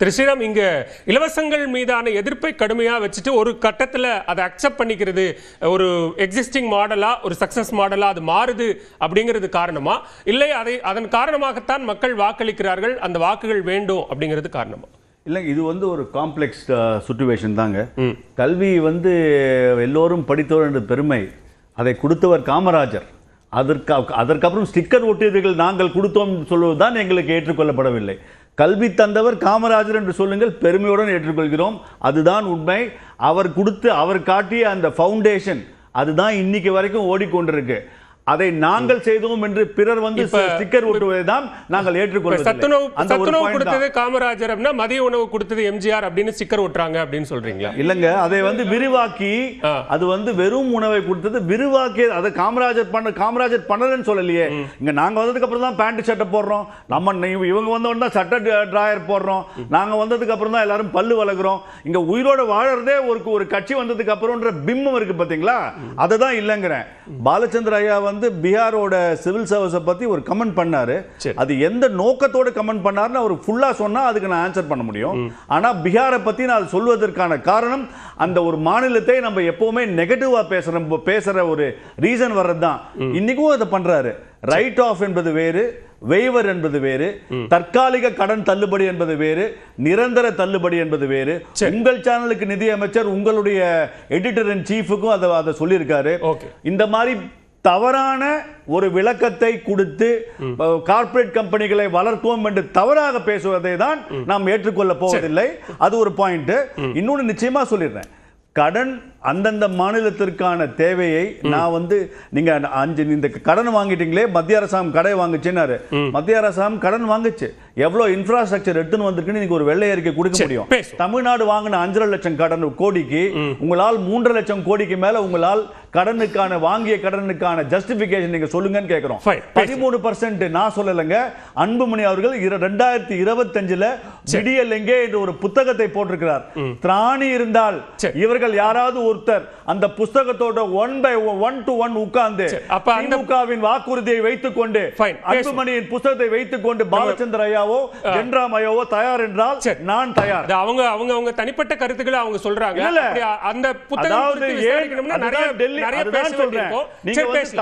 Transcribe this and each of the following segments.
திரு ஸ்ரீராம், இங்க இலவசங்கள் மீதான எதிர்ப்பை கடுமையா வச்சுட்டு ஒரு கட்டத்துல அதை அக்செப்ட் பண்ணிக்கிறது ஒரு எக்ஸிஸ்டிங் மாடலா, ஒரு சக்சஸ் மாடலா அது மாறுது அப்படிங்கிறது காரணமா, இல்லை அதன் காரணமாகத்தான் மக்கள் வாக்களிக்கிறார்கள், அந்த வாக்குகள் வேண்டும் அப்படிங்கிறது காரணமா? இல்லைங்க, இது ஒரு காம்ப்ளெக்ஸ் சிச்சுவேஷன் தாங்க. கல்வி எல்லோரும் படித்தவர் என்ற பெருமை அதை கொடுத்தவர் காமராஜர். அதற்கப்புறம் ஸ்டிக்கர் ஒட்டியவர்கள் நாங்கள் கொடுத்தோம் சொல்வதுதான் எங்களுக்கு ஏற்றுக்கொள்ளப்படவில்லை. கல்வி தந்தவர் காமராஜர் என்று சொல்லுங்கள், பெருமையுடன் ஏற்றுக்கொள்கிறோம். அதுதான் உண்மை. அவர் காட்டிய அந்த ஃபவுண்டேஷன் அதுதான் இன்னைக்கு வரைக்கும் ஓடிக்கொண்டிருக்கு. அதை நாங்கள் செய்தோம் என்று பிறர் ஸ்டிக்கர் ஒட்டுவதை தான் நாங்கள் ஏற்றுக்கொள்கிறோம். சத்துணவு கொடுத்தது காமராஜர் அப்படின்னா மதிய உணவு கொடுத்தது எம்ஜிஆர் அப்படின்னு ஸ்டிக்கர் ஒட்டுறாங்க அப்படின்னு சொல்றீங்களா? இல்லங்க, அதை விரிவாக்கி அது வெறும் உணவை கொடுத்தது விரிவாக்கி அதை காமராஜர் பண்ணலன்னு சொல்லலையே. இங்க நாங்க வந்ததுக்கு அப்புறம் தான் பேண்ட் சட்டை போடுறோம், இவங்க வந்தவொடனே தான் சட்டை டிராயர் போடுறோம், நாங்க வந்ததுக்கு அப்புறம் தான் எல்லாரும் பல்லு வளர்க்குறோம். இங்க உயிரோட வாழறதே ஒரு கட்சி வந்ததுக்கு அப்புறம்ன்ற பிம்பம் இருக்கு பாத்தீங்களா? அதை தான் இல்லைங்கிறேன். பாலச்சந்திர ஐயா பீகாரோட சிவில் சர்வீஸ் பத்தி ஒரு கமெண்ட் பண்ணாரு. அது எந்த நோக்கத்தோட கமெண்ட் பண்ணாருன்னு அவர் ஃபுல்லா சொன்னா அதுக்கு நான் ஆன்சர் பண்ண முடியும். ஆனா பீகாரை பத்தி நான் சொல்வதற்கான காரணம் அந்த ஒரு மாநிலத்தை நம்ம எப்பவுமே நெகட்டிவா பேசுற ஒரு ரீசன் வர்றதுதான். இன்னைக்கும் அதை பண்றாரு. ரைட் ஆஃப் என்பது வேறு, வெய்வர் என்பது வேறு, தற்காலிக கடன் தள்ளுபடி என்பது வேறு, நிரந்தர தள்ளுபடி என்பது வேறு. உங்கள் சேனலுக்கு நிதி அமைச்சர் உங்களுடைய எடிட்டர் இன் சீஃபுக்கும் அதை சொல்லியிருக்காரு. இந்த மாதிரி தவறான ஒரு விளக்கத்தை கொடுத்து கார்ப்பரேட் கம்பெனிகளை வளர்ப்போம் என்று தவறாக பேசுவதை தான் நாம் ஏற்றுக்கொள்ள போவதில்லை. அது ஒரு பாயிண்ட். இன்னொன்று நிச்சயமா சொல்லிடுறேன், கடன் அந்தந்த மாநிலத்திற்கான தேவையை நான் நீங்க இந்த கடன் வாங்கிட்டீங்களே, மத்திய அரசாங்கம் கடை வாங்குச்சுன்னாரு. மத்திய அரசாங்கம் கடன் வாங்குச்சு, எவ்வளவு இன்ஃப்ராஸ்ட்ரக்சர் எடுத்துன்னு வந்திருக்குன்னு நீங்க ஒரு வெள்ளை அறிக்கை கொடுக்க முடியும். தமிழ்நாடு வாங்கின 5.5 லட்சம் கடன் கோடிக்கு உங்களால் 3.5 லட்சம் கோடிக்கு மேல உங்களால் கடனுக்கான வாங்கிய கடனுக்கான ஜஸ்டிபிகேஷன் நீங்க சொல்லுங்கன்னு கேட்கிறோம். 13% நான் சொல்லலைங்க, அன்புமணி அவர்கள் 2025 விடியல் எங்கே என்று ஒரு புத்தகத்தை போட்டிருக்கிறார். திராணி இருந்தால் இவர்கள் யாராவது ஒருத்தர் அந்த புத்தகத்தோட 1 to 1 உட்கார்ந்து திமுகவின் வாக்குறுதியை வைத்துக் கொண்டு அன்புமணியின் புத்தகத்தை வைத்துக் கொண்டு பாலச்சந்திர ஐயாவோ ஜென்ராம் ஐயாவோ தயார் என்றால் நான் தயார். அவங்க தனிப்பட்ட கருத்துக்களை அவங்க சொல்றாங்க. அந்த புத்தகம்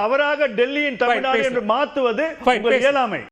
தவறாக டெல்லியின் தமிழ்நாடு என்று மாற்றுவது இயலாமை.